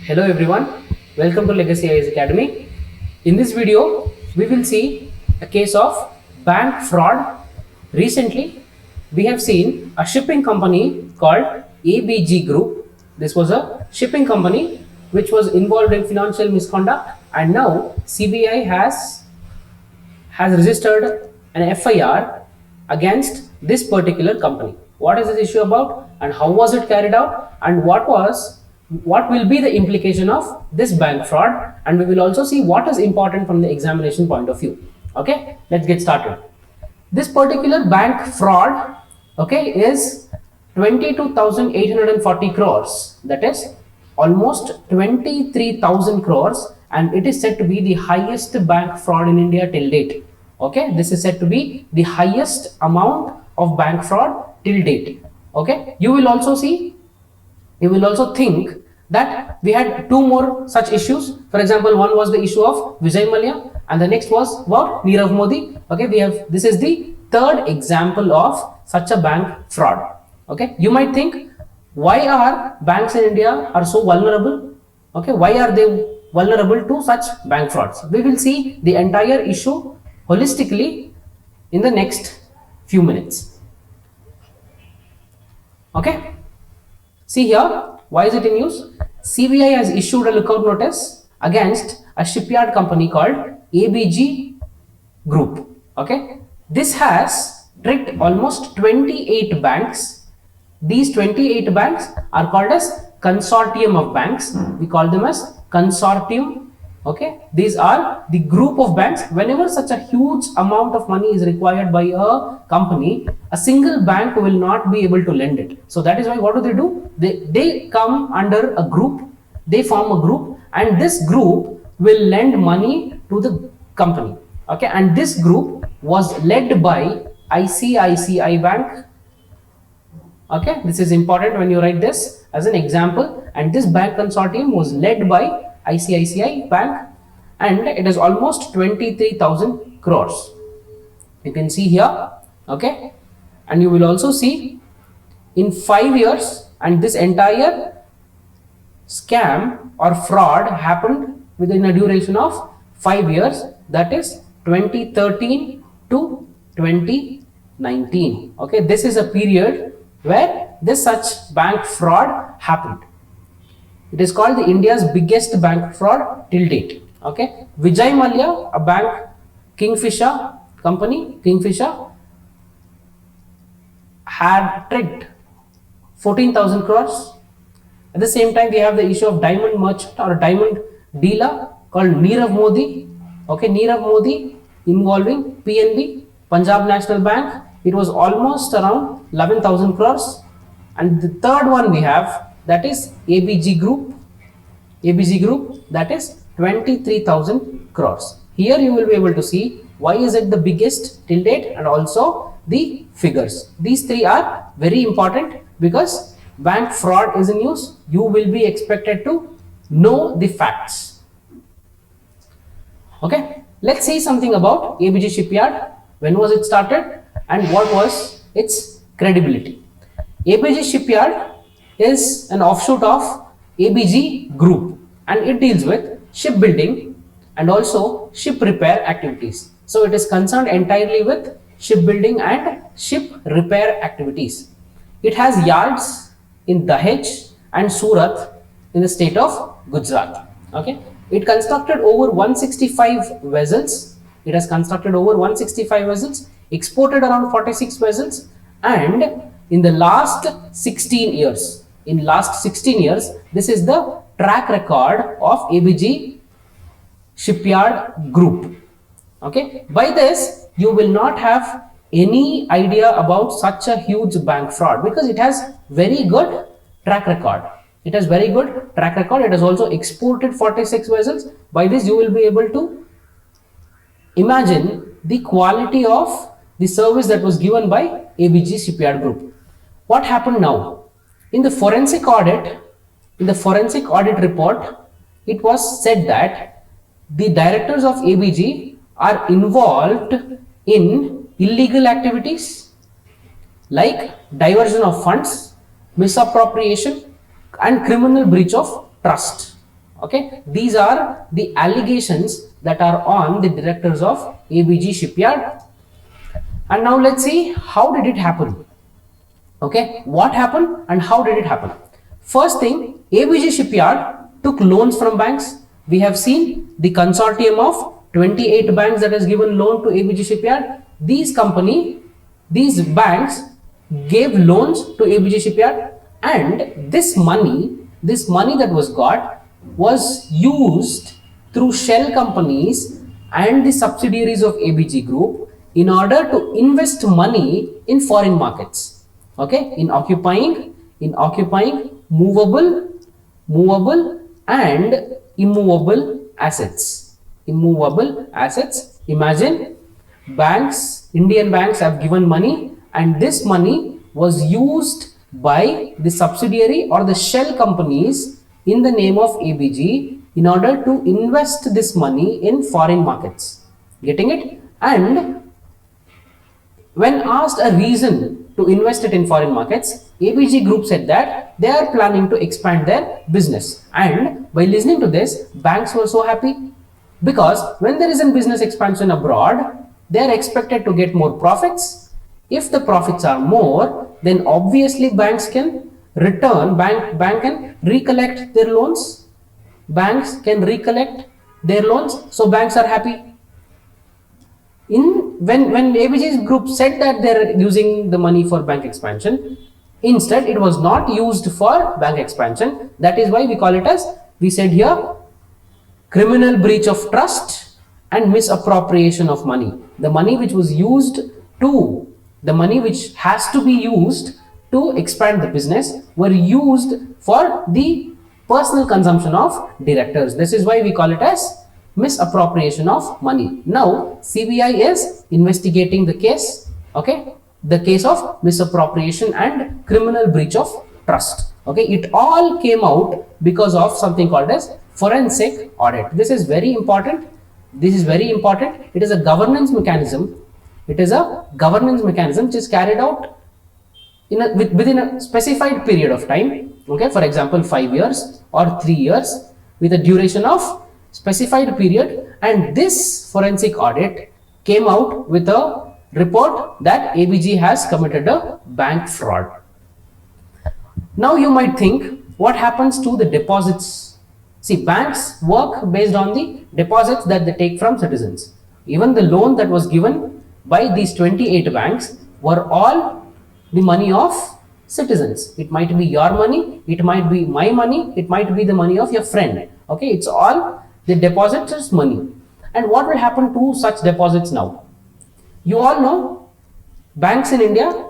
Hello everyone, welcome to Legacy IAS Academy. In this video, we will see a case of bank fraud. Recently, we have seen a shipping company called ABG Group. This was a shipping company which was involved in financial misconduct, and now CBI has registered an FIR against this particular company. What is this issue about, and how was it carried out, and what will be the implication of this bank fraud, and we will also see what is important from the examination point of view. Okay, let's get started. This particular bank fraud, okay, is 22,840 crores, that is almost 23,000 crores, and it is said to be the highest bank fraud in India till date. Okay, this is said to be the highest amount of bank fraud till date. Okay, you will also think that we had two more such issues. For example, one was the issue of Vijay Mallya, and the next was about Nirav Modi. Okay, this is the third example of such a bank fraud. Okay, you might think, why are banks in India are so vulnerable? Okay, why are they vulnerable to such bank frauds? We will see the entire issue holistically in the next few minutes. Okay, see here, why is it in use? CBI has issued a lookout notice against a shipyard company called ABG Group. Okay, this has tricked almost 28 banks. These 28 banks are called as consortium of banks. We call them as consortium. Okay, these are the group of banks. Whenever such a huge amount of money is required by a company, a single bank will not be able to lend it. So that is why, what do? They come under a group, they form a group, and this group will lend money to the company. Okay, and this group was led by ICICI Bank. Okay, this is important when you write this as an example, and this bank consortium was led by ICICI Bank, and it is almost 23,000 crores. You can see here. Okay, and you will also see in 5 years, and this entire scam or fraud happened within a duration of 5 years, that is 2013 to 2019. Okay, this is a period where this such bank fraud happened. It is called the India's biggest bank fraud till date. Okay, Vijay Mallya, a bank, Kingfisher company, Kingfisher, had tricked 14,000 crores. At the same time, we have the issue of diamond merchant or a diamond dealer called Nirav Modi. Okay, Nirav Modi involving PNB, Punjab National Bank. It was almost around 11,000 crores. And the third one we have, that is ABG Group. ABG Group, that is 23,000 crores. Here you will be able to see why is it the biggest till date, and also the figures. These three are very important because bank fraud is in use. You will be expected to know the facts. Okay, let's see something about ABG Shipyard. When was it started and what was its credibility? ABG Shipyard is an offshoot of ABG Group, and it deals with shipbuilding and also ship repair activities. So it is concerned entirely with shipbuilding and ship repair activities. It has yards in Dahej and Surat in the state of Gujarat. Okay, it constructed over 165 vessels. It has constructed over 165 vessels, exported around 46 vessels, and in the last 16 years, this is the track record of ABG Shipyard Group. Okay, by this you will not have any idea about such a huge bank fraud because it has very good track record. It has also exported 46 vessels. By this you will be able to imagine the quality of the service that was given by ABG Shipyard Group. What happened now? In the forensic audit report, it was said that the directors of ABG are involved in illegal activities like diversion of funds, misappropriation, and criminal breach of trust. Okay, these are the allegations that are on the directors of ABG Shipyard. And now let's see how did it happen. Okay, what happened and how did it happen? First thing, ABG Shipyard took loans from banks. We have seen the consortium of 28 banks that has given loan to ABG Shipyard. These banks gave loans to ABG Shipyard, and this money that was got was used through shell companies and the subsidiaries of ABG Group in order to invest money in foreign markets. Okay, in occupying movable and immovable assets. Imagine Indian banks have given money, and this money was used by the subsidiary or the shell companies in the name of ABG in order to invest this money in foreign markets. Getting it? And when asked a reason to invest it in foreign markets, ABG Group said that they are planning to expand their business. And by listening to this, banks were so happy, because when there is a business expansion abroad, they are expected to get more profits. If the profits are more, then obviously banks can can recollect their loans. Banks can recollect their loans, so banks are happy. When ABG Group said that they are using the money for bank expansion, instead it was not used for bank expansion. That is why we call it as, we said here, criminal breach of trust and misappropriation of money. The money which has to be used to expand the business were used for the personal consumption of directors. This is why we call it as misappropriation of money. Now CBI is investigating the case, okay, the case of misappropriation and criminal breach of trust. Okay, it all came out because of something called as forensic audit. This is very important. It is a governance mechanism. It is a governance mechanism which is carried out within a specified period of time. Okay, for example, 5 years or 3 years, with a duration of specified period. And this forensic audit came out with a report that ABG has committed a bank fraud. Now you might think, what happens to the deposits? See, banks work based on the deposits that they take from citizens. Even the loan that was given by these 28 banks were all the money of citizens. It might be your money, it might be my money, it might be the money of your friend. Okay, it's all the depositors' money. And what will happen to such deposits now? You all know, banks in India,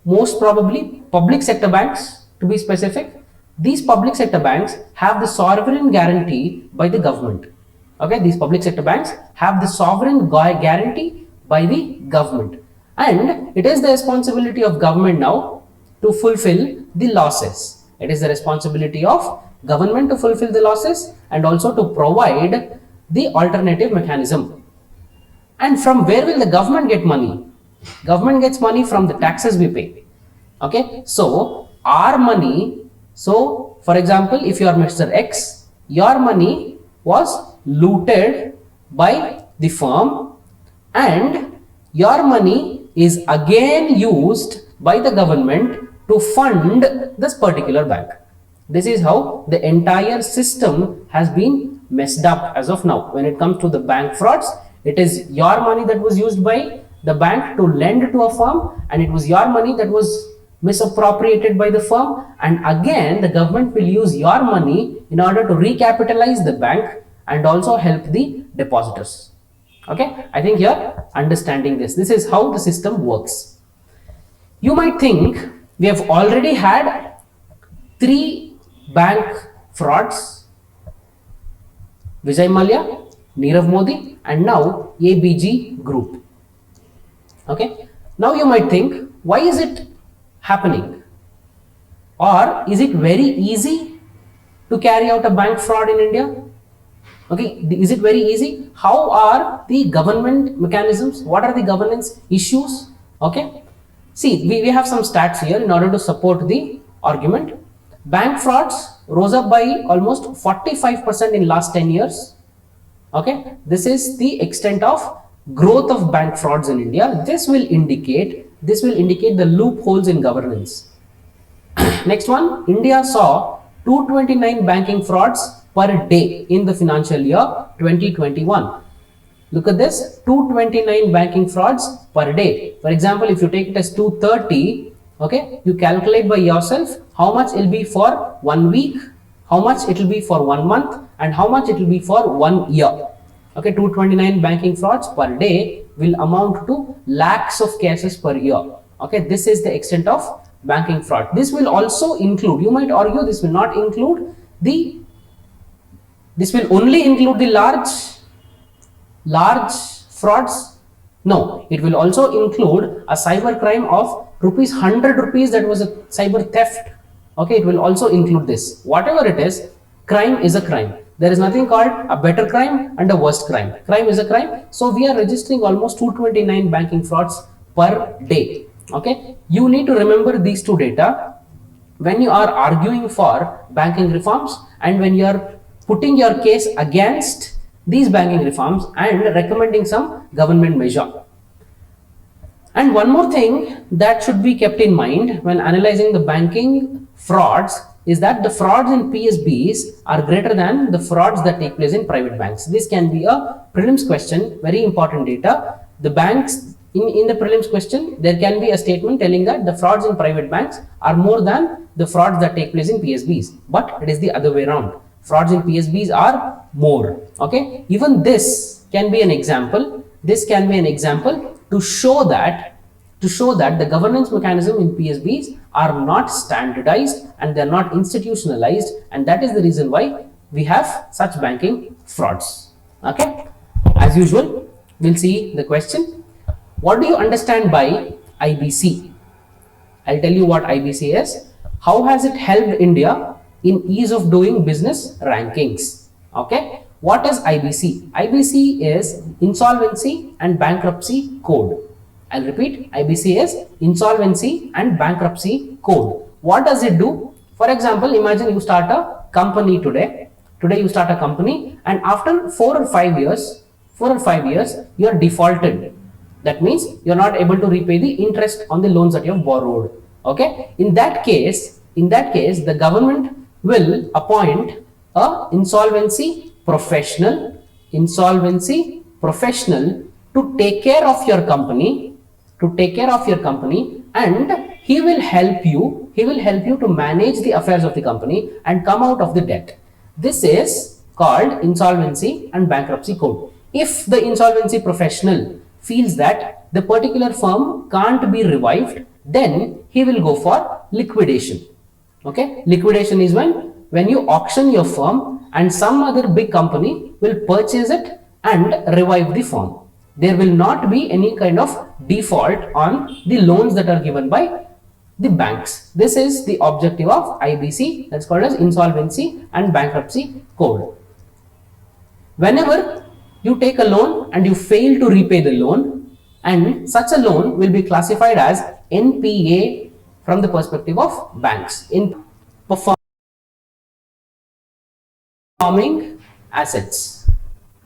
most probably public sector banks to be specific, these public sector banks have the sovereign guarantee by the government. Okay, these public sector banks have the sovereign guarantee by the government, and it is the responsibility of government now to fulfill the losses. It is the responsibility of government to fulfill the losses and also to provide the alternative mechanism. And from where will the government get money? Government gets money from the taxes we pay. Okay, so our money, so for example, if you are Mr. X, your money was looted by the firm, and your money is again used by the government to fund this particular bank. This is how the entire system has been messed up as of now. When it comes to the bank frauds, it is your money that was used by the bank to lend to a firm, and it was your money that was misappropriated by the firm, and again the government will use your money in order to recapitalize the bank and also help the depositors. Okay, I think you're understanding this. This is how the system works. You might think we have already had 3 bank frauds: Vijay Mallya, Nirav Modi, and now ABG Group. Okay, now you might think, why is it happening? Or is it very easy to carry out a bank fraud in India? Okay, is it very easy? How are the government mechanisms? What are the governance issues? Okay, see, we have some stats here in order to support the argument. Bank frauds rose up by almost 45% in last 10 years. Okay, this is the extent of growth of bank frauds in India. This will indicate the loopholes in governance. Next one, India saw 229 banking frauds per day in the financial year 2021. Look at this, 229 banking frauds per day. For example, if you take it as 230, okay, you calculate by yourself how much it will be for 1 week, how much it will be for 1 month, and how much it will be for 1 year. Okay, 229 banking frauds per day will amount to lakhs of cases per year. Okay, this is the extent of banking fraud. This will also include, you might argue this will not include this will only include the large frauds. No, it will also include a cyber crime of rupees 100 rupees, that was a cyber theft. Okay, it will also include this. Whatever it is, crime is a crime. There is nothing called a better crime and a worst crime. Crime is a crime. So we are registering almost 229 banking frauds per day. Okay, you need to remember these two data when you are arguing for banking reforms and when you are putting your case against these banking reforms and recommending some government measure. And one more thing that should be kept in mind when analyzing the banking frauds is that the frauds in PSBs are greater than the frauds that take place in private banks. This can be a prelims question, very important data. The banks, in the prelims question, there can be a statement telling that the frauds in private banks are more than the frauds that take place in PSBs. But it is the other way around. Frauds in PSBs are more. Okay, even this can be an example. This can be an example to show that the governance mechanism in PSBs are not standardized and they are not institutionalized, and that is the reason why we have such banking frauds. Okay, as usual, we'll see the question. What do you understand by IBC? I'll tell you what IBC is. How has it helped India in ease of doing business rankings? Okay, what is IBC? IBC is Insolvency and Bankruptcy Code. I'll repeat, IBC is Insolvency and Bankruptcy Code. What does it do? For example, imagine you start a company today. Today you start a company, and after 4 or 5 years, you are defaulted. That means you are not able to repay the interest on the loans that you have borrowed. Okay, in that case, the government will appoint a insolvency professional to take care of your company, and he will help you to manage the affairs of the company and come out of the debt. This is called Insolvency and Bankruptcy Code. If the insolvency professional feels that the particular firm can't be revived, then he will go for liquidation. Okay, liquidation is when you auction your firm and some other big company will purchase it and revive the firm. There will not be any kind of default on the loans that are given by the banks. This is the objective of IBC, that's called as Insolvency and Bankruptcy Code. Whenever you take a loan and you fail to repay the loan, and such a loan will be classified as NPA from the perspective of banks, in performing assets,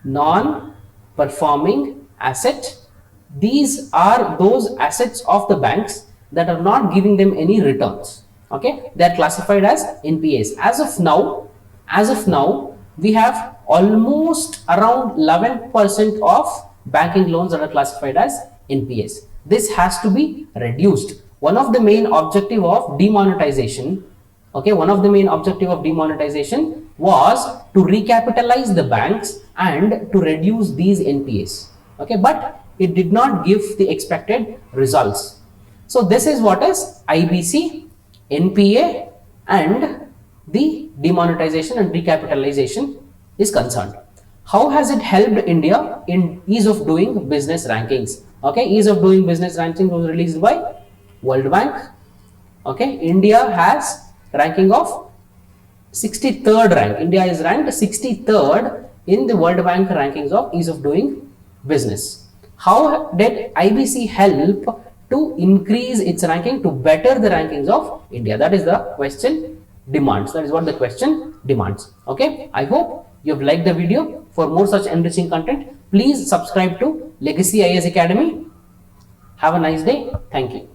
non-performing asset. These are those assets of the banks that are not giving them any returns. Okay, they are classified as NPAs. As of now, we have almost around 11% of banking loans that are classified as NPAs. This has to be reduced. One of the main objective of demonetization, was to recapitalize the banks and to reduce these NPAs. Okay, but it did not give the expected results. So this is what is IBC, NPA, and the demonetization and recapitalization is concerned. How has it helped India in ease of doing business rankings? Okay, ease of doing business rankings was released by World Bank. Okay, India has ranking of 63rd rank. India is ranked 63rd in the World Bank rankings of ease of doing business. How did IBC help to increase its ranking, to better the rankings of India? That is the question demands. That is what the question demands. Okay, I hope you have liked the video. For more such enriching content, please subscribe to Legacy IAS Academy. Have a nice day. Thank you.